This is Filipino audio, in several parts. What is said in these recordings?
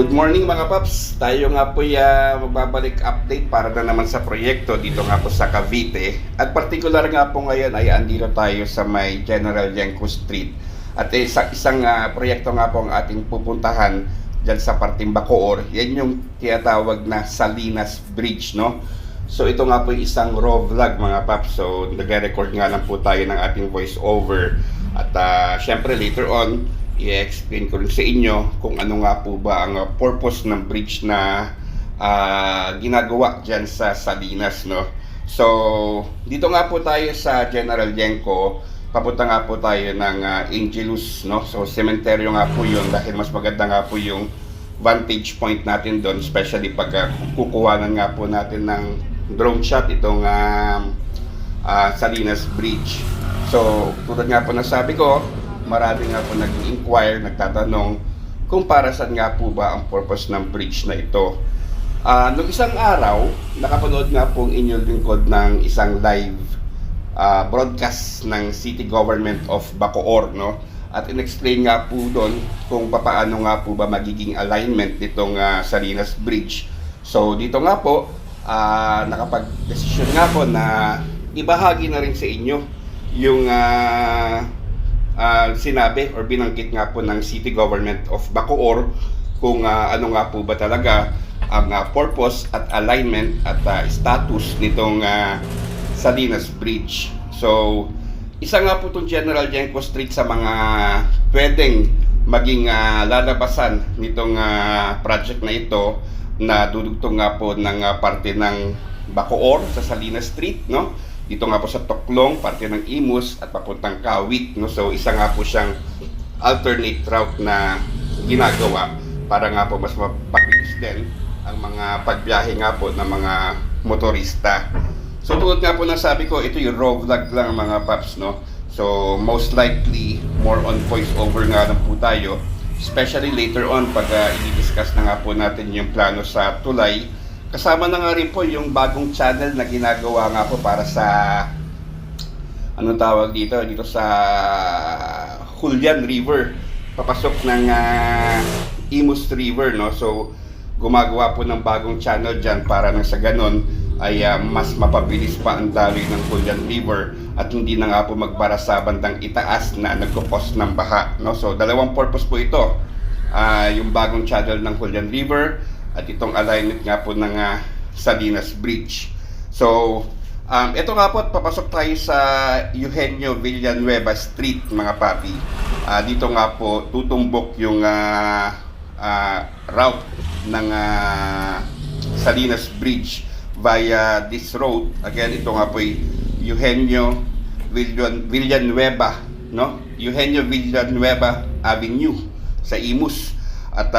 Good morning mga paps. Tayo nga po magbabalik update para na naman sa proyekto dito nga po sa Cavite. At particular nga po ngayon ay andito tayo sa may General Yenko Street. At isang proyekto nga po ang ating pupuntahan dyan sa parting Bacoor. Yan yung tinatawag na Salinas Bridge, no? So ito nga po isang raw vlog mga paps. So nagre-record nga lang po tayo ng ating voice over. At syempre later on i-explain ko rin sa inyo kung ano nga po ba ang purpose ng bridge na ginagawa dyan sa Salinas, no? So, dito nga po tayo sa General Yenko, papunta nga po tayo ng Angelus, no? So, sementeryo nga po yun dahil mas maganda nga po yung vantage point natin doon, especially pag kukuhanan nga po natin ng drone shot itong Salinas Bridge. So, tulad nga po nasabi ko, marami nga po nag-inquire, nagtatanong kung para saan nga po ba ang purpose ng bridge na ito. Noong isang araw, nakapanood nga po ang inyong lingkod ng isang live broadcast ng City Government of Bacoor, no? At in-explain nga po doon kung paano nga po ba magiging alignment nitong Salinas Bridge. So dito nga po, nakapag-desisyon nga po na ibahagi na rin sa inyo yung sinabi or binanggit nga po ng City Government of Bacoor kung ano nga po ba talaga ang purpose at alignment at status nitong Salinas Bridge. So, isa nga po itong General Yenko Street sa mga pwedeng maging lalabasan nitong project na ito na dudugtong nga po ng parte ng Bacoor sa Salinas Street, no? Dito nga po sa Toklong, parte ng Imus at papuntang Kawit, no? So isa nga po siyang alternate route na ginagawa para nga po mas mapabilis din ang mga pagbiyahe nga po ng mga motorista. So tulad nga po na sabi ko, ito yung raw vlog lang mga paps, no? So most likely more on voice over nga lang po tayo, especially later on pag i-discuss na nga po natin yung plano sa tulay. Kasama na nga rin po yung bagong channel na ginagawa nga po para sa anong tawag dito sa Julian River, papasok ng Imus River, no? So gumagawa po ng bagong channel dyan para nang sa ganon ay mas mapabilis pa ang daloy ng Julian River at hindi na nga po magbara sa bandang itaas na nagkukos ng baha, no? So dalawang purpose po ito, yung bagong channel ng Julian River at itong alignment nga po ng Salinas Bridge. So, ito nga po, papasok tayo sa Eugenio Villanueva Street mga papi. Dito nga po tutumbok yung route ng Salinas Bridge via this road. Again, ito nga po ay Eugenio Villanueva, no? Eugenio Villanueva Avenue sa Imus. At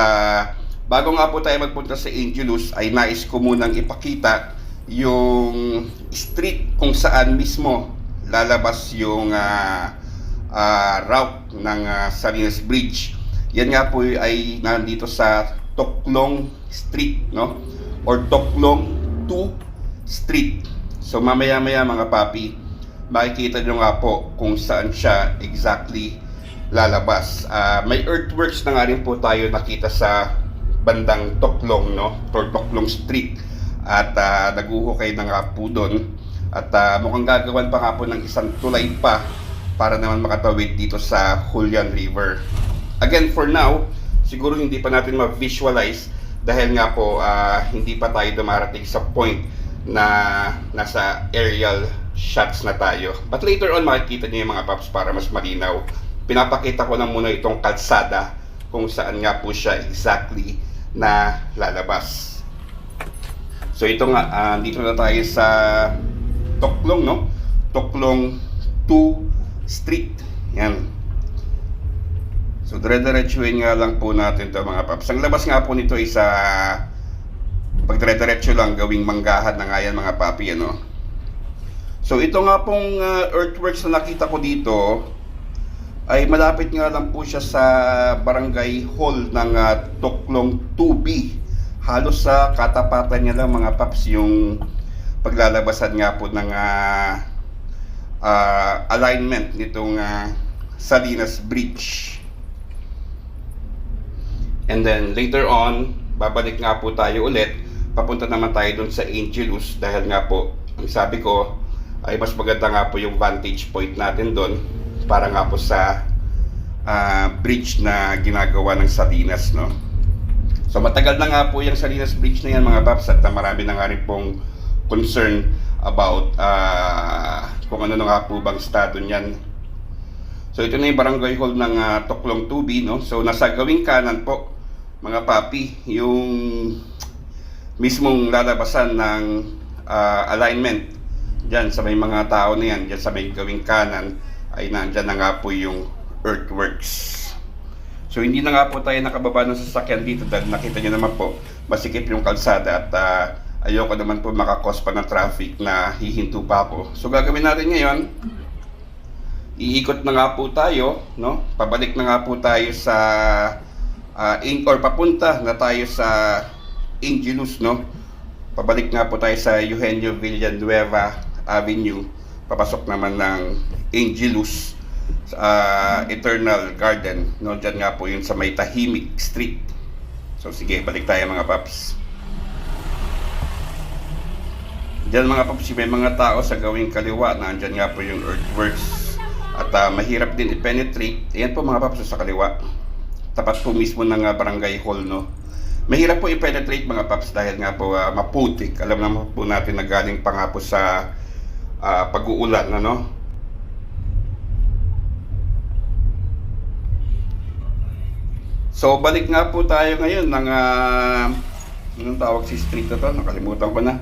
bago nga po tayo magpunta sa Angelus ay nais ko munang ipakita yung street kung saan mismo lalabas yung route ng Salinas Bridge. Yan nga po ay nandito sa Toklong Street, no? Or Toklong 2 Street. So mamaya-maya mga papi, makikita nyo nga po kung saan siya exactly lalabas. May earthworks na nga rin po tayo nakita sa bandang Toklong, no? Or Toklong Street. At naguhukay na nga po doon. At mukhang gagawan pa nga po ng isang tulay pa para naman makatawid dito sa Julian River. Again, for now, siguro hindi pa natin ma-visualize dahil nga po hindi pa tayo dumarating sa point na nasa aerial shots na tayo. But later on, makikita niyo yung mga paps para mas malinaw. Pinapakita ko lang muna itong kalsada kung saan nga po siya exactly na lalabas. So ito nga, dito na tayo sa Toklong, no? Toklong 2 Street. Yan. So dire-diretsuhin nga lang po natin ito mga paps. Ang labas nga po nito ay sa pag dire-diretso lang gawing manggahan na nga yan mga papi, ano? So ito nga pong earthworks na nakita ko dito ay malapit nga lang po siya sa barangay hall ng Toklong 2B. Halos sa katapatan niya lang mga paps yung paglalabasan nga po ng alignment nitong Salinas Bridge. And then later on, babalik nga po tayo ulit. Papunta naman tayo dun sa Angelus dahil nga po, ang sabi ko, ay mas maganda nga po yung vantage point natin dun para nga po sa bridge na ginagawa ng Salinas, no? So matagal na nga po yung Salinas Bridge na yan mga paps, at marami na nga rin pong concern about kung ano na nga po bang estado niyan. So ito na yung barangay hall ng Tuklong Tubi, no? So nasa gawing kanan po mga papi, yung mismong lalabasan ng alignment dyan sa may mga tao na yan, dyan sa may gawing kanan ay nandyan na nga po yung earthworks. So hindi na nga po tayo nakababa ng sasakyan dito dahil nakita nyo naman po masikip yung kalsada, at ayoko naman po makakos pa ng traffic na hihinto pa ako. So gagawin natin ngayon, iikot na nga po tayo, no? Pabalik na nga po tayo sa or papunta na tayo sa Angelus, no? Pabalik nga po tayo sa Eugenio Villanueva Avenue, papasok naman ng Angelus Eternal Garden, no? Diyan nga po yun sa may Tahimik Street. So sige, balik tayo mga paps. Diyan mga paps, may mga tao sa gawing kaliwa, nandyan nga po yung earthworks, at mahirap din i-penetrate. Ayan po mga paps sa kaliwa, tapat po mismo ng barangay hall, no? Mahirap po i-penetrate mga paps dahil nga po maputik. Alam naman po natin na galing pa nga po sa pag-uulan, ano? So balik nga po tayo ngayon ng anong tawag si street na to? Nakalimutan ko na.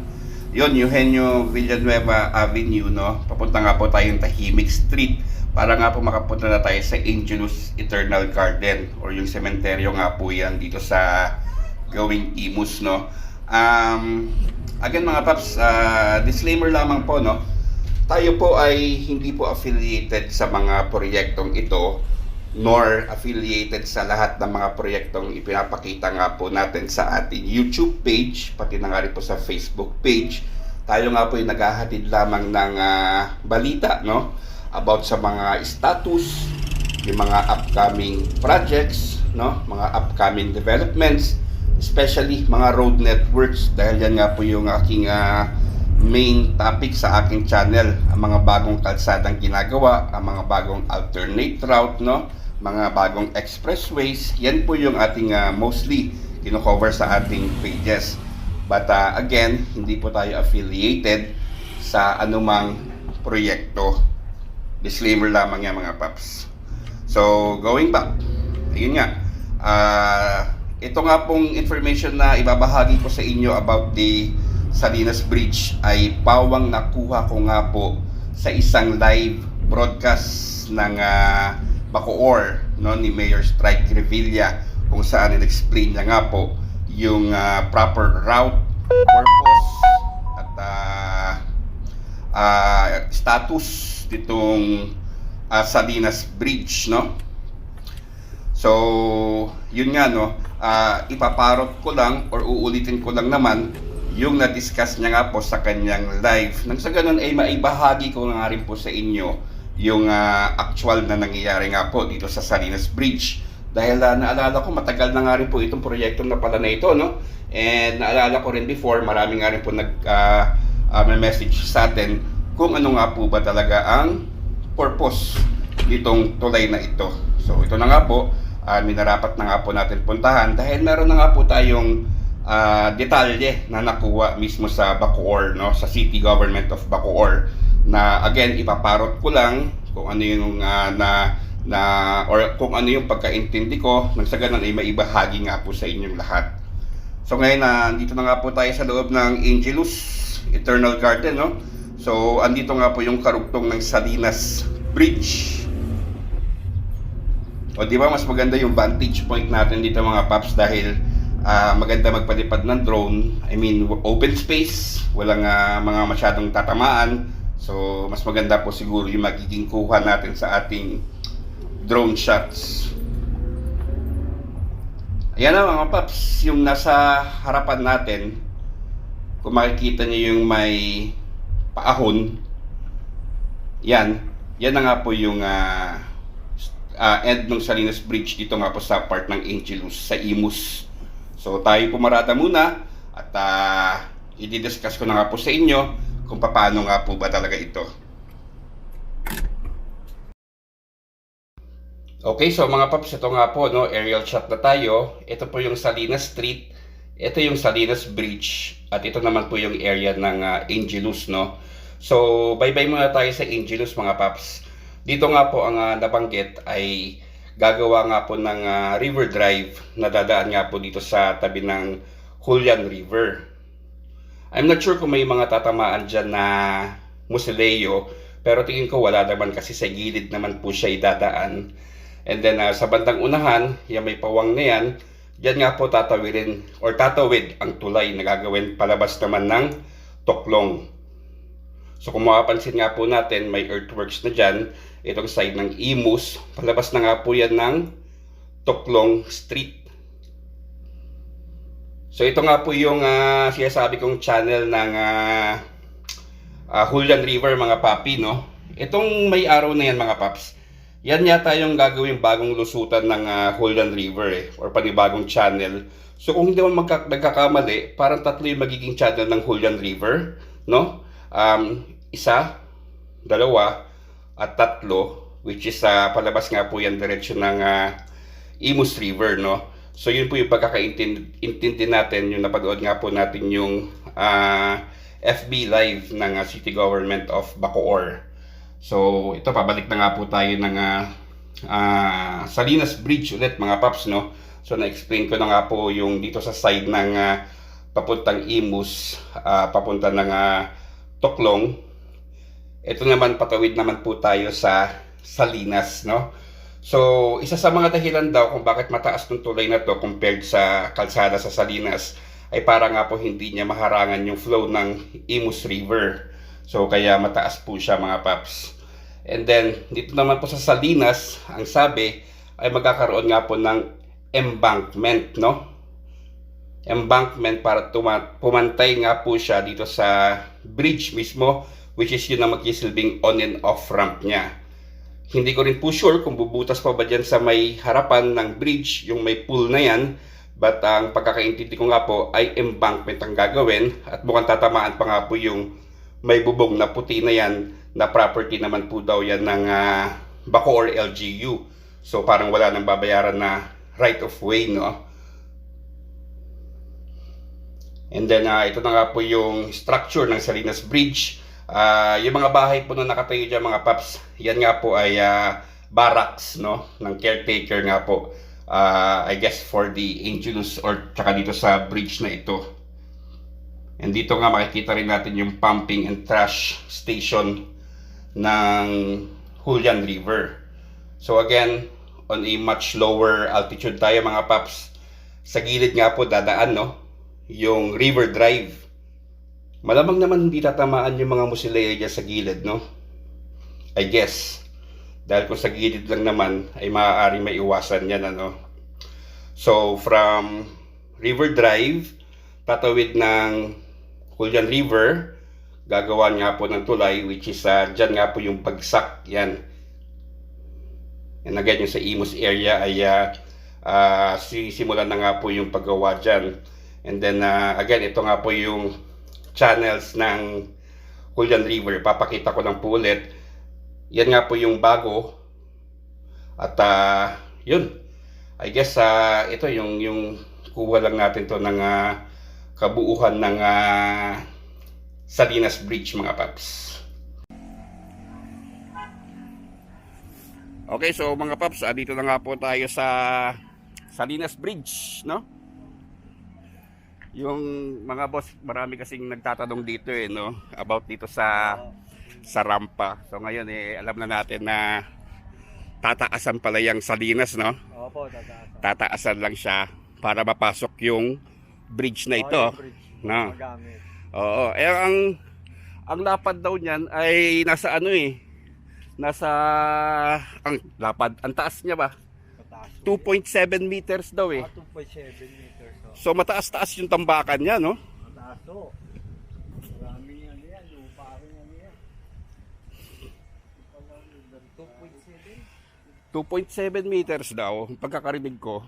Yon, Eugenio Villanueva Avenue, no? Papunta nga po tayong Tahimik Street para nga po makapunta na tayo sa Angelus Eternal Garden, or yung sementeryo nga po yan dito sa gawing Imus, no? Again mga paps, disclaimer lamang po, no? Tayo po ay hindi po affiliated sa mga proyektong ito, nor affiliated sa lahat ng mga proyektong ipinapakita nga po natin sa ating YouTube page, pati na nga rin po sa Facebook page. Tayo nga po ay naghahatid lamang ng balita, no? About sa mga status, yung mga upcoming projects, no? Mga upcoming developments, especially mga road networks, dahil yan nga po yung aking main topic sa aking channel, ang mga bagong kalsadang ginagawa, ang mga bagong alternate route, no? Mga bagong expressways, yan po yung ating mostly kino-cover sa ating pages. But again, hindi po tayo affiliated sa anumang proyekto. Disclaimer lamang yan mga paps. So going back, ayun nga, ito nga pong information na ibabahagi ko sa inyo about the Salinas Bridge ay pawang nakuha ko nga po sa isang live broadcast ng Bacoor, no, ni Mayor Strike Revilla, kung saan in-explain niya nga po yung proper route, purpose, at status nitong Salinas Bridge, no? So, yun nga, no, ipaparot ko lang or uulitin ko lang naman yung na-discuss niya nga po sa kanyang live. Nang sa ganun ay maibahagi ko nga rin po sa inyo yung actual na nangyayari nga po dito sa Salinas Bridge. Dahil naalala ko, matagal na nga rin po itong proyekto na pala na ito, no? And naalala ko rin before, marami nga rin po nag-message sa atin kung ano nga po ba talaga ang purpose nitong tulay na ito. So ito na nga po, minarapat na nga po natin puntahan dahil meron na nga po tayong detalye na nakuha mismo sa Bacoor, no? Sa City Government of Bacoor, na again ipaparot ko lang kung ano yung or kung ano yung pagkaintindi ko, nang sa ganun ay maibahagi nga po sa inyong lahat. So ngayon dito na nga po tayo sa loob ng Angelus Eternal Garden, no? So andito nga po yung karugtong ng Salinas Bridge. O di ba mas maganda yung vantage point natin dito mga paps dahil maganda magpalipad ng drone. I mean open space, walang mga masyadong tatamaan. So mas maganda po siguro yung magiging kuha natin sa ating drone shots. Ayan na mga paps, yung nasa harapan natin, kung makikita niyo yung may paahon, yan na nga po yung end ng Salinas Bridge dito nga po sa part ng Angelus, sa Imus. So tayo pumarada muna at i-discuss ko na nga po sa inyo kung paano nga po ba talaga ito. Okay, so mga paps, ito nga po, no, aerial shot na tayo. Ito po yung Salinas Street, ito yung Salinas Bridge, at ito naman po yung area ng Angelus, no. So, bye-bye muna tayo sa Angelus mga paps. Dito nga po ang nabanggit ay gagawa nga po ng river drive na dadaan nga po dito sa tabi ng Julian River. I'm not sure kung may mga tatamaan dyan na musileo, pero tingin ko wala naman kasi sa gilid naman po siya idadaan. And then sa bandang unahan, yung may pawang na yan, dyan nga po tatawirin or tatawid ang tulay na gagawin palabas naman ng Toklong. So kung makapansin nga po natin, may earthworks na dyan, itong side ng Imus, palabas na nga po yan ng Toklong Street. So ito nga po yung sinasabi kong channel ng Julian River mga papi, no? Itong may araw na yan mga paps, yan yata yung gagawing bagong lusutan ng Julian River or panibagong channel. So kung hindi mo nagkakamali, parang tatlo yung magiging channel ng Julian River, no? Isa, dalawa, at tatlo, which is palabas nga po yan diretsyo ng Imus River, no? So yun po yung pagkakaintindi natin, yung napanood nga po natin yung FB live ng City Government of Bacoor. So ito, pabalik na nga po tayo ng Salinas Bridge ulit mga paps, no? So na-explain ko na nga po yung dito sa side ng papuntang Imus, papunta ng Toklong. Ito naman, patawid naman po tayo sa Salinas, no? So isa sa mga dahilan daw kung bakit mataas ng tulay na to compared sa kalsada sa Salinas ay para nga po hindi niya maharangan yung flow ng Imus River. So kaya mataas po siya mga paps. And then dito naman po sa Salinas, ang sabi ay magkakaroon nga po ng embankment, no? Embankment para pumantay nga po siya dito sa bridge mismo, which is yun ang magsisilbing on and off ramp niya. Hindi ko rin po sure kung bubutas pa ba dyan sa may harapan ng bridge, yung may pool na yan. But ang pagkakaintindi ko nga po ay embankment ang gagawin, at mukhang tatamaan pa nga po yung may bubong na puti na yan, na property naman po daw yan ng Bacoor LGU. So parang wala nang babayaran na right of way, no? And then ito na nga po yung structure ng Salinas Bridge. Yung mga bahay po na nakatayo dyan mga paps, yan nga po ay barracks, no? Ng caretaker nga po. I guess for the Angelus or tsaka dito sa bridge na ito. And dito nga makikita rin natin yung pumping and trash station ng Julian River. So again, on a much lower altitude tayo mga paps. Sa gilid nga po dadaan, no, yung river drive. Malamang naman hindi tatamaan yung mga musileo dyan sa gilid, no? I guess. Dahil kung sa gilid lang naman ay maaaring maiwasan yan, ano? So from river drive, tatawid ng Julian River, gagawa nga po ng tulay, which is dyan nga po yung bagsak, yan. And again, yung sa Imus area ay sisimulan na nga po yung paggawa dyan. And then again, ito nga po yung channels ng Julian River. Papakita ko lang po ulit. Yan nga po yung bago. At yun, I guess ito yung kuha lang natin to ng kabuuhan ng Salinas Bridge mga paps. Okay, so mga paps, dito na nga po tayo sa Salinas Bridge, no? Yung mga boss, marami kasing nagtatanong dito no, about dito sa rampa. So ngayon alam na natin na tataasan pala yung Salinas, no? Opo, tataasan. Tataasan lang siya para mapasok yung bridge na ito, no? Oo, ang lapad daw niyan ay nasa nasa ang lapad, ang taas niya ba? 2.7 meters daw 2.7 meters. So mataas-taas yung tambakan niya, no? Mataas to. Maraming yan, lupa rin yan. 2.7. 2.7 meters daw, pagkakarinig ko.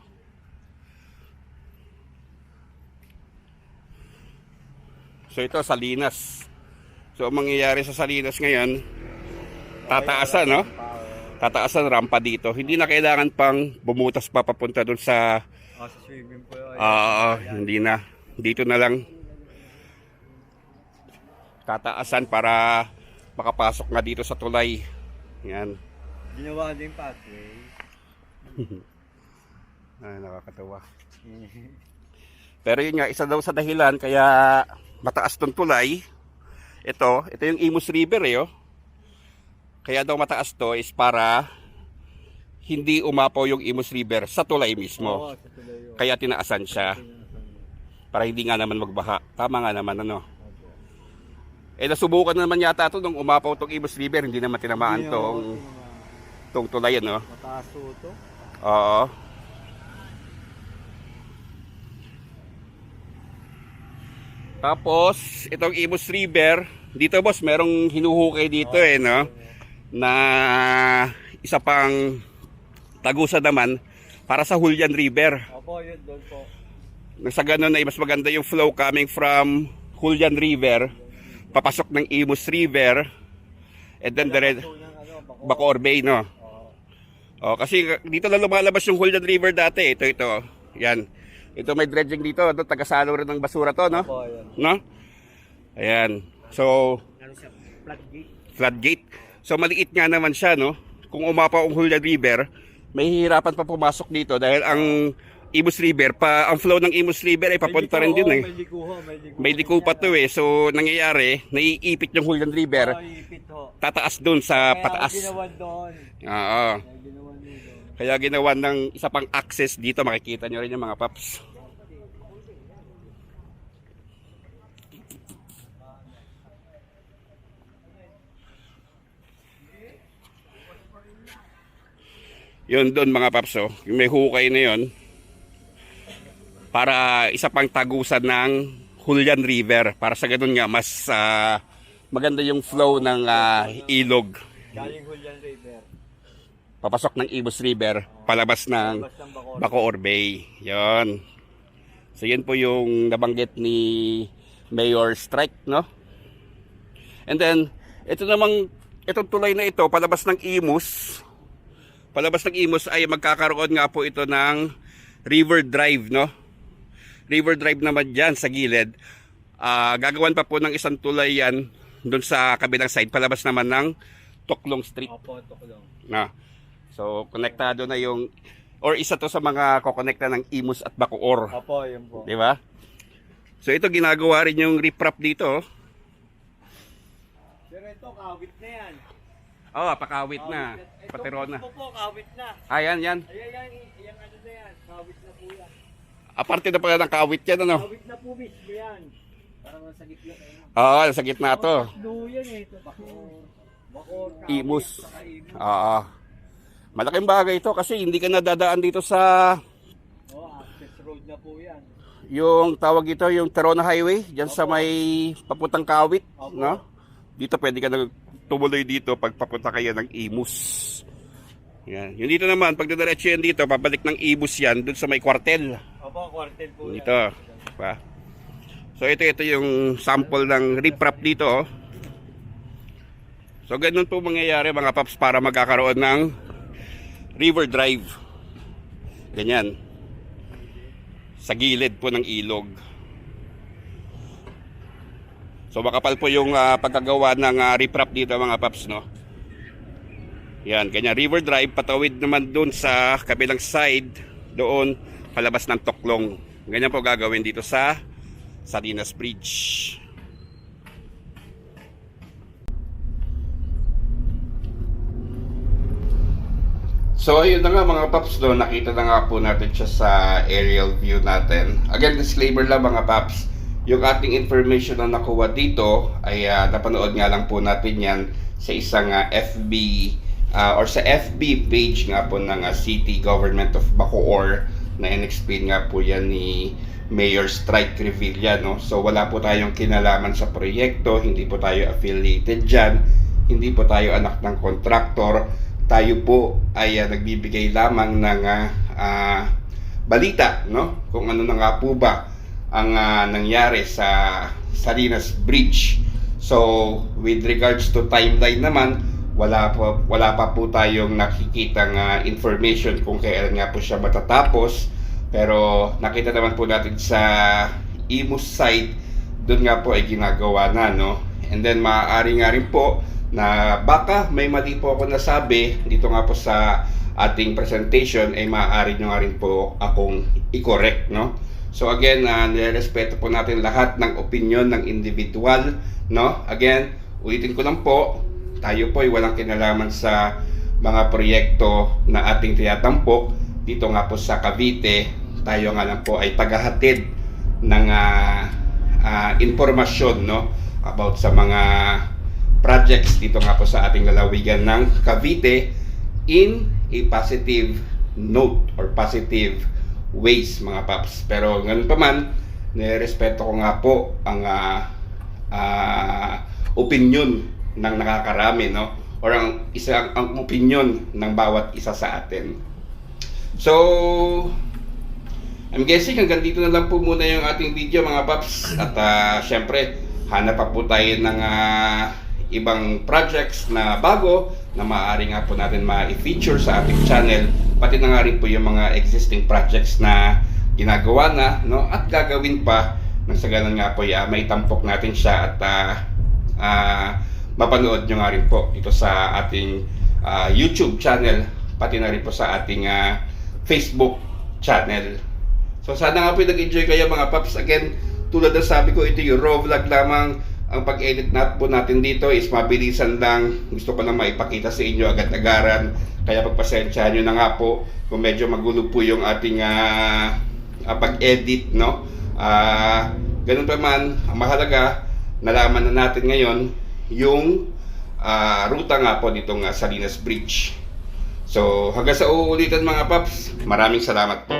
So ito, Salinas. So ang mangyayari sa Salinas ngayon, tataasan, no? Tataasan rampa dito. Hindi na kailangan pang bumutas pa papunta doon sa... Sa swimming pool. hindi na. Dito na lang tataasan para makapasok nga dito sa tulay. Yan. Ginawa din pathway. Ay, nakakatawa. Pero yun nga, isa daw sa dahilan kaya mataas tong tulay. Ito yung Imus River oh. Kaya daw mataas to is para hindi umapaw yung Imus River sa tulay mismo. Oo, sa tulay yun. Kaya tinaasan siya. Para hindi nga naman magbaha. Tama nga naman ano. Nasubukan naman yata ito nung umapaw tong Imus River. Hindi naman tinamaan tong tulay ano. Mataas to. Oo. Tapos, itong Imus River, dito boss, merong hinuhukay dito no? Na isa pang tagusan naman para sa Julian River. Opo, yun doon po. Sa ganun ay mas maganda yung flow coming from Julian River, papasok ng Imus River, and then Bacoor Bay, no? Kasi dito na lumalabas yung Julian River dati, ito. Yan. Ito may dredging dito, tagasalo rin ng basura to, no? Opo, yan. No? Ayan. So, floodgate. So maliit nga naman siya, no? Kung umapaw ang Julian River, may hihirapan pa pumasok dito dahil ang Imus River, ang flow ng Imus River ay papunta rin din eh. May liko pa to eh. So nangyayari, naiipit yung Julian River. Tataas dun sa pataas. Kaya ginawan doon. Oo. Kaya ginawa ng isa pang access dito, makikita nyo rin yung mga paps. Yun doon mga paps, yung may hukay na yun. Para isa pang tagusan ng Julian River. Para sa ganun nga, mas maganda yung flow ng ilog. Galing Julian River. Papasok ng Imus River, palabas ng Bacoor Bay. Yon. So yun po yung nabanggit ni Mayor Strike, no? And then, itong tulay na ito, palabas ng Imus. Palabas ng Imus ay magkakaroon nga po ito ng River Drive, no? River Drive naman dyan sa gilid. Gagawan pa po ng isang tulay yan doon sa kabilang side. Palabas naman ng Toklong Street. Opo, Toklong. Na. So, konektado na yung, or isa to sa mga kokonekta ng Imus at Bacoor. Opo, yun po. Di ba? So, ito ginagawa rin yung riprap dito. Pero ito, kawit na yan. Pakawit na. Patero na. Ito po, kawit na. Yan. Ayan, ano na yan. Kawit na po yan. Aparte na pala ng kawit yan, ano? Kawit na po, mismo yan. Parang sa gitna kayo. Sa gitna to. Yan eh. Ito, Bacoor, Imus. Malaking bagay ito kasi hindi ka nadadaan dito sa access road na po yan. yung tawag ito, yung Terona Highway, diyan sa may papuntang Kawit, no? Dito pwede ka na tumuloy dito pag papunta kayo ng Imus. Yan. Yung dito naman, pag diretso yan dito, pabalik ng Imus yan dun sa may kwartel. Opo, kwartel po dito, yan. Diba? So ito yung sample ng riprap dito. So ganun po mangyayari mga paps para magkakaroon ng river drive. Ganyan. Sa gilid po ng ilog. So makapal po yung pagkagawa ng riprap dito mga paps, no? Yan, ganyan. River drive, patawid naman doon sa kabilang side, doon, palabas ng Toklong. Ganyan po gagawin dito sa Salinas Bridge. So ayun na nga mga paps, no? Nakita na nga po natin siya sa aerial view natin. Again, disclaimer lang mga paps, yung ating information na nakuha dito ay napanood nga lang po natin yan sa isang FB or sa FB page nga po ng City Government of Bacoor, na in-explain nga po yan ni Mayor Strike Revilla, no? So wala po tayong kinalaman sa proyekto, hindi po tayo affiliated dyan, hindi po tayo anak ng contractor. tayo po ay nagbibigay lamang ng balita, no? Kung ano na nga po ba ang nangyari sa Salinas Bridge. So, with regards to timeline naman, wala pa po tayong nakikitang information kung kailan nga po siya matatapos. Pero nakita naman po natin sa Imus side, doon nga po ay ginagawa na, no? And then maaari nga rin po na baka may mali po ako nasabi dito nga po sa ating presentation, ay maaari nyo nga rin po akong i-correct, no? So again, nirespeto po natin lahat ng opinion ng individual, no? Again, ulitin ko lang po, tayo po ay walang kinalaman sa mga proyekto na ating tiyatampok dito nga po sa Cavite. Tayo nga lang po ay tagahatid ng informasyon, no, about sa mga projects dito nga po sa ating lalawigan ng Cavite in a positive note or positive ways, mga paps. Pero ganun pa man, nirespeto ko nga po ang opinion ng nakakarami, no, or ang opinion ng bawat isa sa atin. So I'm guessing hanggang dito na lang po muna yung ating video, mga paps. At syempre, hanap pa po tayo ng ibang projects na bago na maaari nga po natin ma-feature sa ating channel. Pati na nga rin po yung mga existing projects na ginagawa na, no, at gagawin pa nang sa ganun nga po may tampok natin siya at mapanood nyo nga rin po ito sa ating YouTube channel, pati na rin po sa ating Facebook channel. So sana nga po nag-enjoy kayo, mga paps. Again, tulad ng sabi ko, ito yung raw vlog lamang. Ang pag-edit po natin dito is mabilisan lang. Gusto ko lang maipakita sa inyo agad-agaran. Kaya pagpasensyahan nyo na nga po kung medyo magulo po yung ating pag-edit, no? Ganun pa man, ang mahalaga, nalaman na natin ngayon yung ruta nga po nitong Salinas Bridge. So hanggang sa uulitan, mga paps, maraming salamat po.